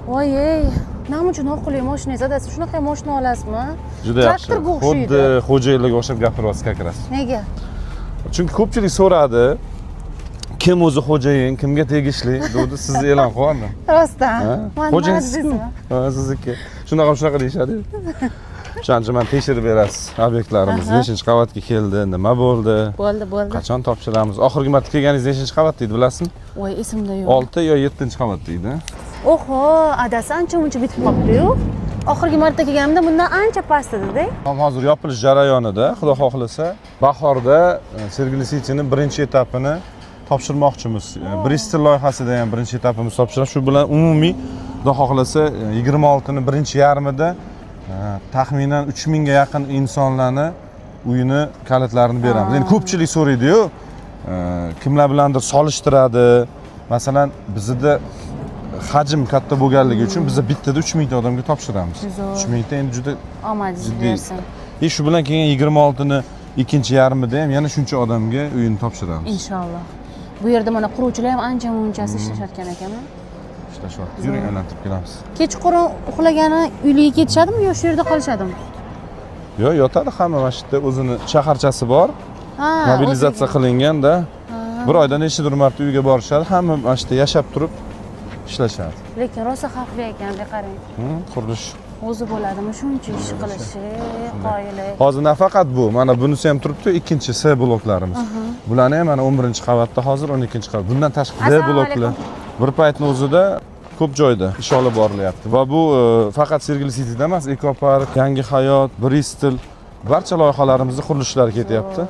voy nima uchun oqilay mashinangiz adasi shunaqa mashina olasizmi juda yaxshi traktorga o'xshaydi xuddi xo'jayinlarga o'xshab gapiryapsiz как раз nega chunki ko'pchilik so'radi kim o'zi xo'jayin kimga tegishli degdi sizni e'lon qilgandim rostdan xo'jayinsizmi ha sizniki shunaqa deyishadi o'shaning uchun man tekshirib berasiz obyektlarimiz nechinchi qavatga keldi nima bo'ldi bo'ldi qachon topshiramiz oxirgi marta kelganingiz nechinchi qavatda edi bilasizmi voy esimda yo'q 6 yo 7 qavatda edi oho adasi ancha muncha bitib qolibdi-yu oxirgi marta kelganimda bundan ancha past edi-da hozir yopilish jarayonida xudo xohlasa bahorda Sergeli City'ning birinchi etapini topshirmoqchimiz Bristol loyihasida ham birinchi etapimiz topshiramiz shu bilan umumiy xudo xohlasa 26 ni birinchi yarmida taxminan 3000 ga yaqin insonlarni uyini kalitlarini beramiz. Endi ko'pchilik so'raydi-yu, kimlar bilandir solishtiradi. Masalan, bizda hajm katta bo'lganligi uchun biz bittada 3000 ta odamga topshiramiz. 3000 ta endi juda omadingiz bersin. Shu bilan keyin 26 ni ikkinchi yarmida ham yana shuncha odamga uyini topshiramiz. Inshaalloh. Bu yerda mana quruvchilar ham ancha munchasi ishlashar ekan. Ishlashyapti. Yuring, aylantirib kelamiz. Kechqurun uxlagani uyliga ketishadimi yo shu yerda qolishadimi? Yo'q, yotadi hamma mana shu yerda o'zini shaharchasi bor. Mobilizatsiya qilinganda bir oyda nechidir marta uyga borishadi, hamma mana shu yerda yashab turib ishlashadi. Lekin rosa xavfli ekan, qarang. Qurilish o'zi bo'ladimi shuncha ish qilishi, qoyili. Hozir nafaqat bu, mana bunisi ham turibdi, ikkinchi C bloklarimiz. Bularni ham mana 11-qavatda hozir 12-qavat. Bundan tashqari D bloklar. Bir paytning o'zida ko'p joyda ish olib borilyapti. Va bu faqat Sergeli City'da emas, Ekopark, Yangi hayot, Bristol barcha loyihalarimizda qurilishlar ketyapti.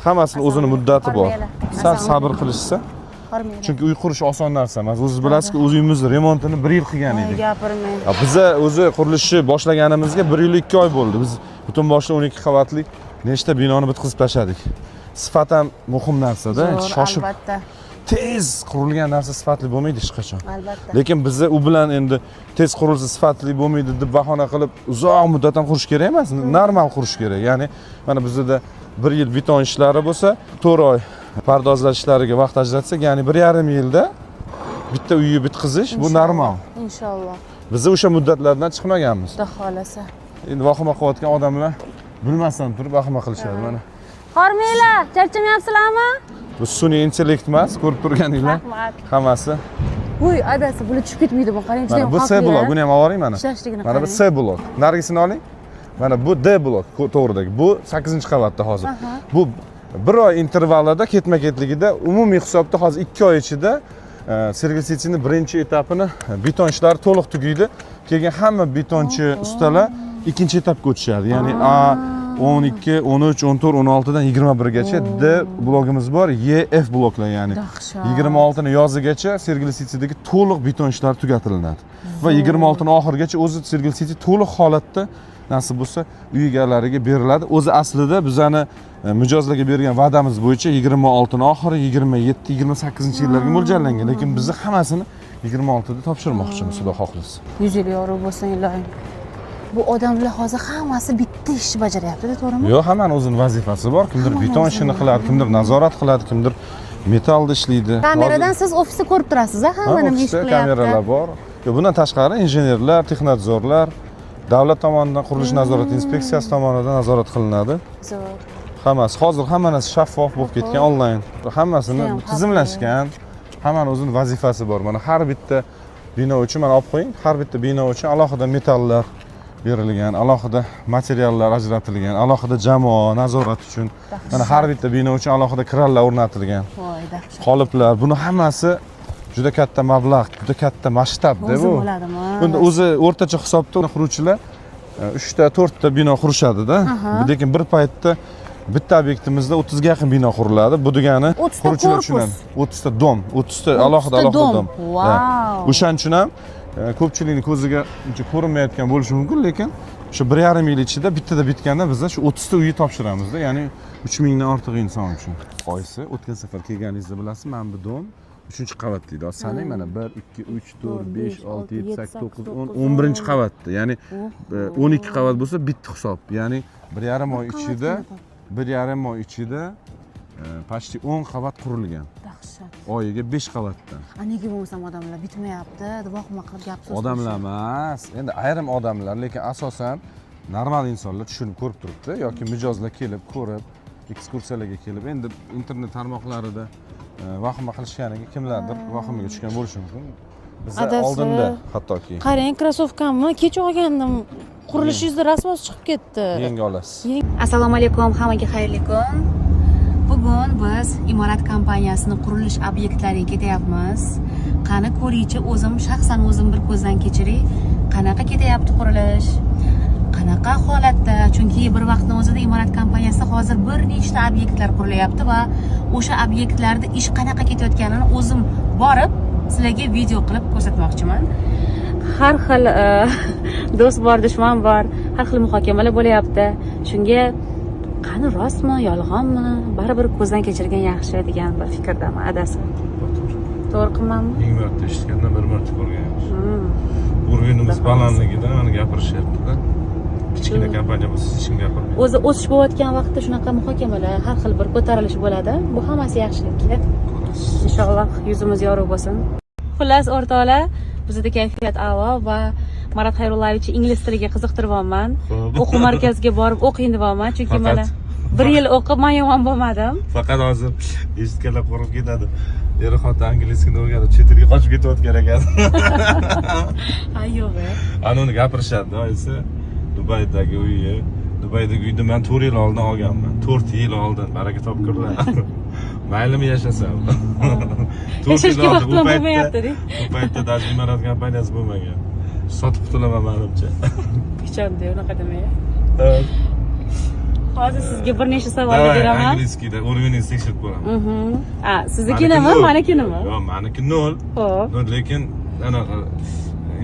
Hammasini o'zini muddati bor. Sal sabr qilishsa. Chunki uy qurish oson narsa emas. O'zingiz bilasizki, o'z uyimizni remontini 1 yil qilgan edik. Gapirmang. Biz o'zi qurilishni boshlaganimizga 1 yil 2 oy bo'ldi. Biz butun boshli 12 qavatli nechta binoni bitkazib tashladik. Sifat ham muhim narsa-da. Shoshib albatta. Tez qurilgan narsa sifatli bo'lmaydi hech qachon. Albatta. Lekin biz u bilan endi tez qurilsa sifatli bo'lmaydi deb bahona qilib uzoq muddat ham qurish kerak emas, normal qurish kerak. Ya'ni mana bizda 1 yil beton ishlari bo'lsa, 4 oy pardozlash ishlariga vaqt ajratsak, ya'ni 1,5 yilda bitta uyni bitqizish bu normal. Inshaalloh. Biz o'sha muddatlardan chiqmaganmiz. Xudo xolasa. Endi vahima qilayotgan odamlar bilmasdan turib vahima qilishadi mana. Hormanglar, charchamayapsizlarmi? Bu sun'iy intellekt emas, ko'rib turganinglar. Rahmat. Hammasi. Voy, adasi, bular tushib ketmaydimi? Qarang, juda ham bu C blok, buni ham oling mana. Mana bu C blok. Narigisini oling. Mana bu D blok to'g'ridagi. Bu 8-qavatda hozir. Bu 1 oy intervallida ketma-ketligida umumiy hisobda hozir 2 oy ichida Sergeli City'ning birinchi etapini beton ishlari to'liq tugaydi. Keyin hamma betonchi ustalar ikkinchi etapga o'tishadi. Ya'ni A 12, 13, 14, 16 dan 21 gacha D blogimiz bor, E, F bloklar ya'ni. 26 ni yozigacha Sergeli City'dagi to'liq beton ishlari tugatilinadi. Va 26 ni oxirigacha o'zi Sergeli City to'liq holatda nasib bo'lsa uy egalariga beriladi. O'zi aslida bizani mijozlarga bergan va'damiz bo'yicha 26 ni oxiri 27, 28-yillarga mo'ljallangan, lekin biz hammasini 26 da topshirmoqchimiz, xudo xohlasa. 100 yil yorug' bo'lsin ilohim. Bu odamlar hozir hammasi bitta ishni bajaryapti-da, to'g'rimi? Yo'q, hammaning o'zining vazifasi bor. Kimdir beton ishini qiladi, kimdir nazorat qiladi, kimdir metallda ishlaydi. Kameradan siz ofisda ko'rib turasiz-a, hamma nima ish qilyapti. Kameralar bor. Bundan tashqari injenerlar, texnadzorlar davlat tomonidan qurilish nazorati inspeksiyasi tomonidan nazorat qilinadi. Zo'r. Hammasi hozir hamma narsa shaffof bo'lib ketgan, onlayn. Hammasini tizimlashgan. Hammaning o'zining vazifasi bor. Mana har bitta bino uchun mana olib qo'ying. Har bitta bino uchun alohida metallar berilgan, alohida materiallar ajratilgan, alohida jamoa nazorat uchun. Mana har bitta bino uchun alohida kranlar o'rnatilgan. Voy, dahshat. Qoliplar, buni hammasi juda katta mablag', juda katta masshtabda bu. Bunda o'zi o'rtacha hisobda quruvchilar 3 ta 4 ta bino qurishadi-da. Lekin bir paytda bitta obyektimizda 30 ga yaqin bino quriladi. Bu degani quruvchilar tushunadi. 30 ta dom, 30 ta alohida dom. Wow. O'shaning uchun ham ko'pchilikning ko'ziga uncha ko'rinmayotgan bo'lishi mumkin, lekin shu 1,5 yil ichida bittada bitganda biz shu 30 ta uyni topshiramiz-da, ya'ni 3000 dan ortiq inson uchun. Oysi o'tgan safar kelganingizni bilasiz, men bu dom 3-qavat deydi. Sanang mana 1, 2, 3, 4, 5, 6, 7, 8, 9, 10, 11-qavatda. Ya'ni 12 qavat bo'lsa bitta hisob. Ya'ni 1,5 oy ichida 1,5 oy ichida почти 10 qavat qurilgan. Dahshat. Oyiga 5 qavatdan. Nega bo'lmasam odamlar bitmayapti, duvoqma qilib gap so'z. Odamlar emas. Endi ayrim odamlar, lekin asosan normal insonlar tushunib ko'rib turibdi yoki mijozlar kelib ko'rib, ekskursiyalarga kelib, endi internet tarmoqlarida vahima qilishganiga kimlardir vahimaga tushgan bo'lishi mumkin. Bizda oldinda hattoki. Qarang, krossovkamni kech olgandim. Qurilishingizda rasmos chiqib ketdi. Yangi olasiz. Assalomu alaykum, hammaga xayrli kun. Bugun biz Imorat kompaniyasining qurilish obyektlariga ketyapmiz. Qani ko'ringchi, shaxsan o'zim bir ko'zdan kechiray. Qanaqa ketyapti qurilish? Qanaqa holatda? Chunki bir vaqtning o'zida Imorat kompaniyasida hozir bir nechta obyektlar qurilyapti va o'sha obyektlarda ish qanaqa ketayotganini o'zim borib sizlarga video qilib ko'rsatmoqchiman. Har xil do'st bor, dushman bor, har xil muhokamalar bo'lyapti. Shunga qani rostmi, yolg'onmi, baribir ko'zdan kechirgan yaxshi degan bir fikrdaman, adasi. To'g'ri qilmanmi? Ming marta eshitgandan bir marta ko'rganmiz. Urinimiz balandligidan mana gapirishyapti-da. Kichkina kompaniya bo'lsa hech kim gapirmaydi. O'zi o'sish bo'layotgan vaqtda shunaqa muhokamalar, har xil bir ko'tarilish bo'ladi. Bu hammasi yaxshilikka. Inshaalloh yuzimiz yorug' bo'lsin. Xullas, o'rtoqlar, bizda kayfiyat a'lo va Marat Xayrullayevich ingliz tiliga qiziqtiryapman. O'quv markaziga borib o'qing deyapman, chunki mana 1 yil o'qib men yomon bo'lmadim. Faqat hozir eshitganlar qo'rqib ketadi. Er xotin anglizini o'rganib chet elga qochib ketayotgan ekan. Ay yo'q. Ana uni gapirishadi, oyisi Dubaydagi uyi. Dubaydagi uyni men 4 yil oldin olganman. 4 yil oldin baraka topkirlar. Maylimi yashasam. Yashashga vaqtim bo'lmayapti-da. Bu paytda даже Imorat kompaniyasi bo'lmagan. Sotib qutulaman menimcha. Qachonda unaqa demay. Hozir sizga bir nechta savollar beraman. Anglizkida o'rningizni tekshirib ko'raman. Sizniki nima, menikinimi? Yo'q, meniki 0. Xo'p. Lekin anaqa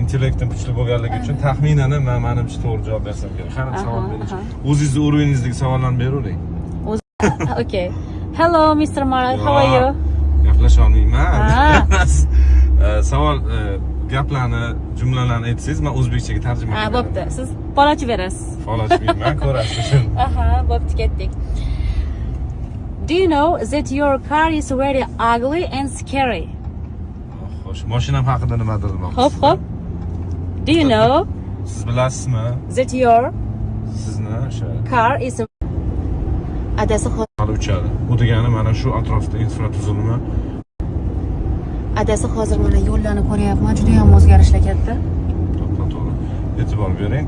intellektim kuchli bo'lganligi uchun taxminan menimcha to'g'ri javob bersam kerak. Qani savol bering. O'zingizni o'rningizdagi savollarni beravering. Okay. Hello, Mr. Marat, how are you? Gaplasha olmayman. Savol gaplarni, jumlalarni aytsangiz, men o'zbekchaga tarjima qilaman. Bo'pti. Siz folachi berasiz. Folachiman, ko'rasiz. Bo'pti, ketdik. Do you know that your car is very ugly and scary? Xo'sh, mashinam haqida nima deyilmoqchi? Xo'p. Do you know siz bilasizmi? that your Sizni o'sha car is adasi hali uchadi. Bu degani mana shu atrofda infratuzilma. Adasi hozir mana yo'llarni ko'ryapman, juda ham o'zgarishlar katta. To'g'ri. E'tibor bering.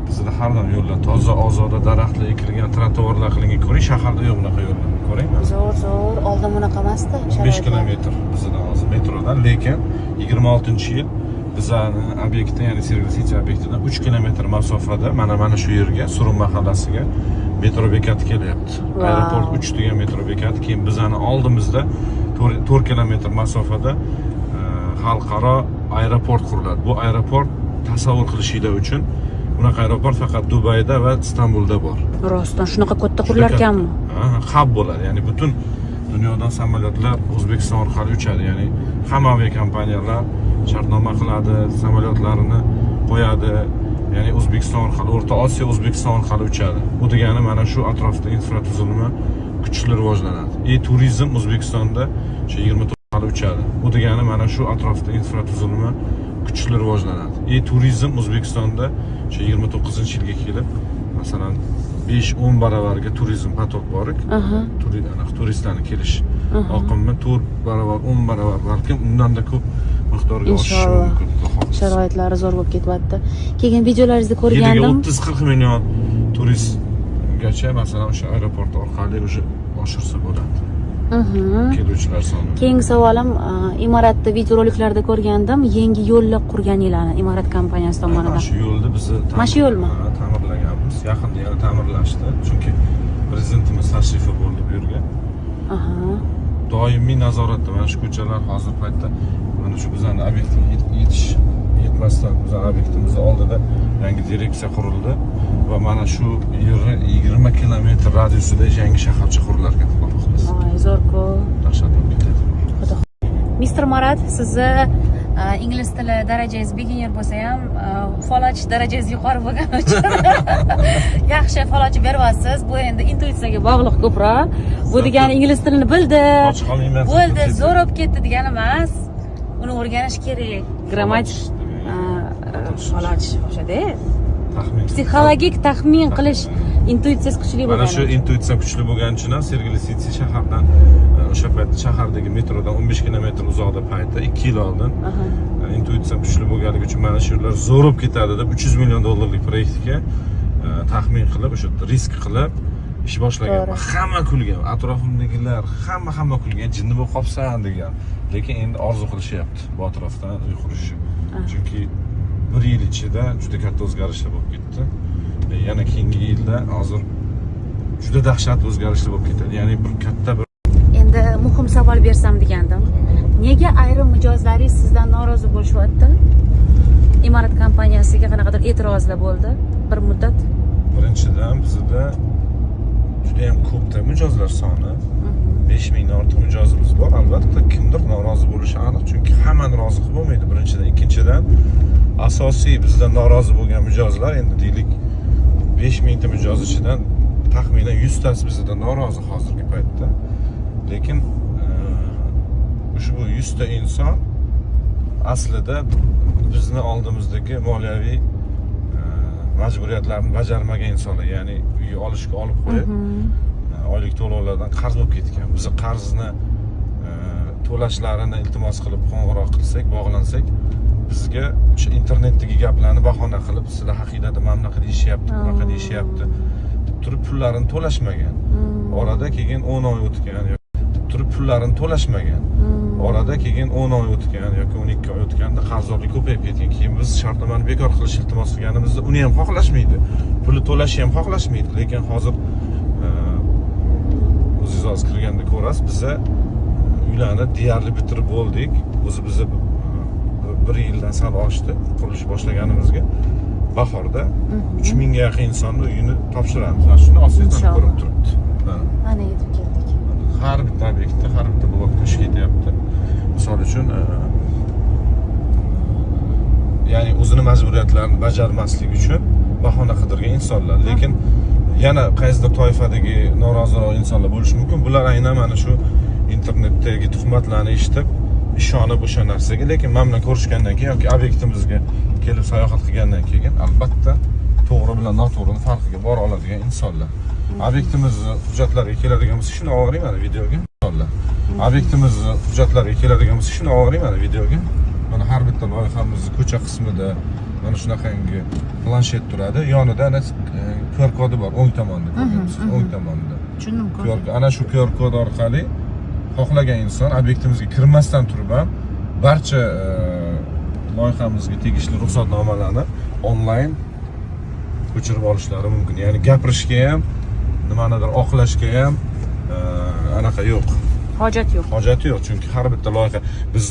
Bizda har doim yo'llar toza, ozoda, daraxtlar ekilgan, trotuarlar qilingan. Ko'ring, shaharda yo'q bunaqa yo'llar. Ko'ring. Zo'r. Oldin bunaqa emasdi. 5 kilometr bizda hozir metrodan, lekin 26-yil bizani obyektda, ya'ni servis obyektidan 3 kilometr masofada mana shu yerga, Surun mahallasiga metro bekati kelyapti. Aeroport 3 degan metro bekati, keyin bizani oldimizda 4 kilometr masofada xalqaro aeroport quriladi. Bu aeroport tasavvur qilishinglar uchun bunaqa aeroport faqat Dubayda va Istanbulda bor. Rostdan shunaqa katta qurilar ekanmi? Hab bo'ladi. Ya'ni butun dunyodan samolyotlar O'zbekiston orqali uchadi. Ya'ni hamma aviakompaniyalar shartnoma qiladi, samolyotlarini qo'yadi. Ya'ni O'zbekiston orqali, O'rta Osiyo O'zbekiston orqali uchadi. Bu degani mana shu atrofda infratuzilma kuchli rivojlanadi. Turizm O'zbekistonda o'sha 29 orqali uchadi. Bu degani mana shu atrofda infratuzilma kuchli rivojlanadi. Turizm O'zbekistonda o'sha 29-yilga kelib, masalan 5-10 baravarga turizm potok borik. Turistlarni kelish oqimi 4 baravar, 10 baravar, balkim undan-da ko'p miqdorga oshishi mumkin. Sharoitlari zo'r bo'lib ketyapti. Keyin videolaringizni ko'rgandim. 30-40 million turistgacha masalan o'sha aeroport orqali o'sha oshirsa bo'ladi. Keluvchilar soni. Keyingi savolim, Imoratda videoroliklarda ko'rgandim, yangi yo'llar qurganinglarni Imorat kompaniyasi tomonidan. Shu yo'lni biz Mana yo'lmi? Ta'mirlaganmiz. Yaqinda yana ta'mirlashdi. Chunki prezidentimiz tashrifi bo'ldi bu yerga. Doimiy nazoratda mana shu ko'chalar hozir paytda mana shu bizning obyektga yetmasdan bizning obyektimiz oldida yangi direksiya qurildi va mana shu yerga 20 kilometr radiusida yangi shaharcha qurilar ekan. Zo'r-ku. Dahshat bo'lib ketadi. Mr. Marat, sizni ingliz tili darajangiz beginner bo'lsa ham falaj darajangiz yuqori bo'lgani uchun yaxshi falaj beryapsiz. Bu endi intuitsiyaga bog'liq ko'proq. Bu degani ingliz tilini bildi, bo'ldi, zo'r bo'lib ketdi degani emas. Uni o'rganish kerak. Grammatik falaj o'shada. Psixologik taxmin qilish intuitsiyasi kuchli bo'lgan. Mana shu intuitsiya kuchli bo'lgani uchun ham Sergeli-City shahardan o'sha paytda shahardagi metrodan 15 kilometr uzoqda payti 2 yil oldin intuitsiya kuchli bo'lganligi uchun mana shu yerlar zo'r bo'lib ketadi deb 300 million dollarlik proyektga taxmin qilib o'sha risk qilib ish boshlagan. Hamma kulgan, atrofimdagilar hamma kulgan, jinni bo'lib qolibsan degan. Lekin endi orzu qilishyapti bu atrofdan uy qurishni. Chunki 1 yil ichida juda katta o'zgarishlar bo'lib ketdi. Yana keyingi yilda hozir juda dahshatli o'zgarishlar bo'lib ketadi. Ya'ni bir katta bir endi muhim savol bersam degandim. Nega ayrim mijozlaringiz sizdan norozi bo'lishyapti? Imorat kompaniyasiga qanaqadir e'tirozlar bo'ldi bir muddat. Birinchidan bizda juda ham ko'pda mijozlar soni. 5000 dan ortiq mijozimiz bor. Albatta kimdir norozi bo'lishi aniq, chunki hammani rozi qilib bo'lmaydi birinchidan. Ikkinchidan asosiy bizda norozi bo'lgan mijozlar endi deylik 5000 ta mijoz ichidan taxminan 100 tasi bizda norozi hozirgi paytda. Lekin ushbu 100 ta inson aslida bizni oldimizdagi moliyaviy majburiyatlarni bajarmagan insonlar, ya'ni uy olishga olib qo'yib oylik to'lovlardan qarz bo'lib ketgan. Biz qarzni to'lashlarini iltimos qilib qo'ng'iroq qilsak, bog'lansak, bizga o'sha internetdagi gaplarni bahona qilib, sizlar haqiqatda mana bunaqa deyishyapti, bunaqa deyishyapti deb turib pullarini to'lashmagan. Orada keyin 10 oy o'tgan yoki turib pullarini to'lashmagan. Orada keyin 10 oy o'tgan yoki 12 oy o'tganda qarzdorlik ko'payib ketgan. Keyin biz shartnomani bekor qilish iltimos qilganimizda uni ham xohlashmaydi. Pulni to'lashni ham xohlashmaydi. Lekin hozir o'zingiz hozir kirganda ko'rasiz, biza uylarni deyarli bitirib bo'ldik. O'zi biza 1 yildan sal oshdi qurilish boshlaganimizga. Bahorda 3000 ga yaqin insonni uyini topshiramiz. Mana shuni ostingizdan ko'rib turibdi. Mana yetib keldik. Har bitta obyektda, har bitta blokda ish ketyapti. Misol uchun ya'ni o'zini majburiyatlarini bajarmaslik uchun bahona qidirgan insonlar. Lekin yana qaysidir toifadagi noroziroq insonlar bo'lishi mumkin. Bular aynan mana shu internetdagi tuhmatlarni eshitib ishonib o'sha narsaga, lekin men bilan ko'rishgandan keyin yoki obyektimizga kelib sayohat qilgandan keyin albatta to'g'ri bilan noto'g'rini farqiga bora oladigan insonlar. Obyektimizni hujjatlariga keladigan bo'lsa, shuni olib mana videoga. Obyektimizni hujjatlariga keladigan bo'lsa, shuni olib mana videoga. Mana har bitta loyihamizni ko'cha qismida mana shunaqangi planshet turadi. Yonida QR kodi bor, o'ng tomonda ko'ryapsiz, o'ng tomonda. Tushundim. Ana shu QR kod orqali xohlagan inson obyektimizga kirmasdan turib ham barcha loyihamizga tegishli ruxsatnomalarni onlayn ko'chirib olishlari mumkin. Ya'ni gapirishga ham, nimanidir oqlashga ham anaqa yo'q. Hojat yo'q. Hojati yo'q, chunki har bitta loyiha biz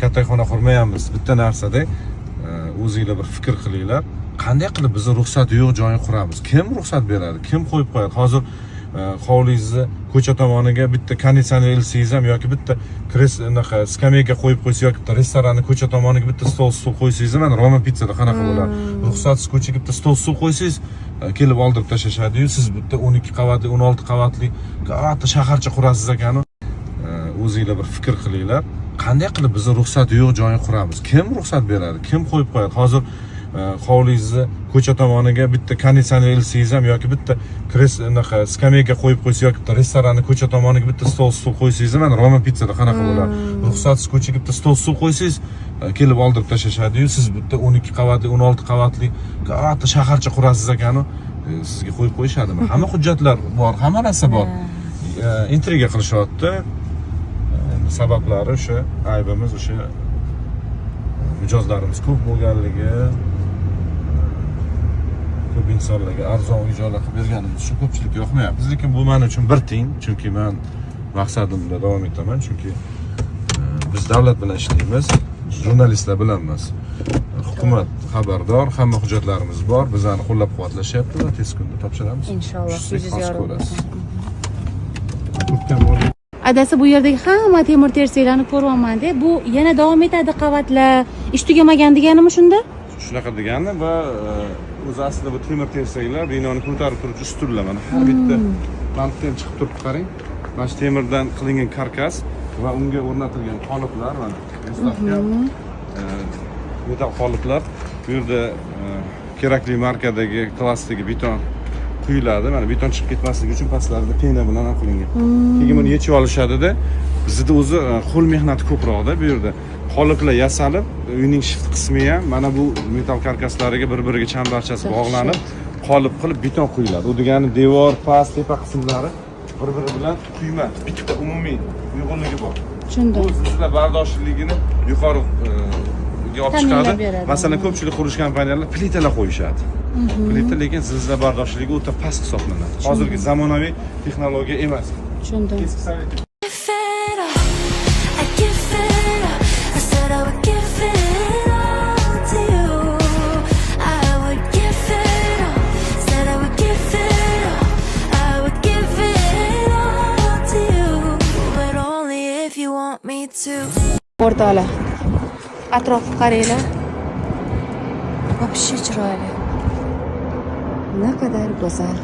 kattaxona qurmayapmiz. Bitta narsada o'zingizlar bir fikr qilinglar. Qanday qilib biz ruxsati yo'q joyni quramiz? Kim ruxsat beradi? Kim qo'yib qo'yadi? Hozir hovlingizni ko'cha tomoniga bitta konditsioner ilsangiz ham yoki bitta anaqa skameyka qo'yib qo'ysangiz yoki bitta restoranni ko'cha tomoniga bitta stol qo'ysangiz, mana Roma pizzada qanaqa bo'ladi? Ruxsatsiz ko'chaga bitta stol qo'ysangiz, kelib oldirib tashlashadi-yu, siz bitta 12 qavatli, 16 qavatli katta shaharcha qurasiz ekan. O'zingizlar bir fikr qilinglar. Qanday qilib biz ruxsati yo'q joyni quramiz? Kim ruxsat beradi? Kim qo'yib qo'yadi? Hozir hovlingizni ko'cha tomoniga bitta konditsioner ilsangiz ham yoki bitta anaqa skameyka qo'yib qo'ysangiz yoki bitta restoranni ko'cha tomoniga bitta stol qo'ysangiz, mana Roma pizzada qanaqa bo'ladi? Ruxsatsiz ko'chaga bitta stol qo'ysangiz, kelib oldirib tashlashadi-yu, siz bitta 12 qavatli, 16 qavatli katta shaharcha qurasiz ekan, sizga qo'yib qo'yishadimi? Hamma hujjatlar bor, hamma narsa bor. Intriga qilishyapti. Sabablari o'sha aybimiz o'sha mijozlarimiz ko'p bo'lganligi, ko'p insonlarga arzon uy-joylar qilib berganimiz uchun ko'pchilikka yoqmayapti. Lekin bu men uchun bir tiyin, chunki men maqsadimda davom etaman, chunki biz davlat bilan ishlaymiz, jurnalistlar bilan emas. Hukumat xabardor, hamma hujjatlarimiz bor, bizani qo'llab-quvvatlashyapti va tez kunda topshiramiz. Inshaalloh, yuzingiz yorug' bo'lsin. adasi bu yerdagi hamma temir tersaklarni ko'ryapman-da. Bu yana davom etadi qavatlar. Ish tugamagan deganimi shunda? Shunaqa degani va o'zi aslida bu temir tersaklar binoni ko'tarib turuvchi ustunlar. Mana har bitta bankdan chiqib turibdi, qarang. Mana shu temirdan qilingan karkas va unga o'rnatilgan qoliplar mana mustahkam metal qoliplar. Bu yerda kerakli markadagi klassdagi beton quyiladi. Mana beton chiqib ketmasligi uchun pastlarida pena bilan qilingan. Keyin buni yechib olishadi-da. Bizda o'zi qo'l mehnati ko'proqda bu yerda. Qoliplar yasalib, uyning shift qismi ham mana bu metal karkaslariga bir-biriga chambarchasi bog'lanib, qolip qilib beton quyiladi. U degani devor, past, tepa qismlari bir-biri bilan quyma, bitta umumiy uyg'unligi bor. Tushundim. Bu sizlar bardoshliligini yuqori olib chiqadi. Masalan, ko'pchilik qurilish kompaniyalar plitalar qo'yishadi. Plita lekin zilzila bardoshligi o'ta past hisoblanadi. Hozirgi zamonaviy texnologiya emas. Tushundim. Eski sovet O'rtoqlar, atrofga qaranglar. Вообще chiroyli. Naqadar go'zal.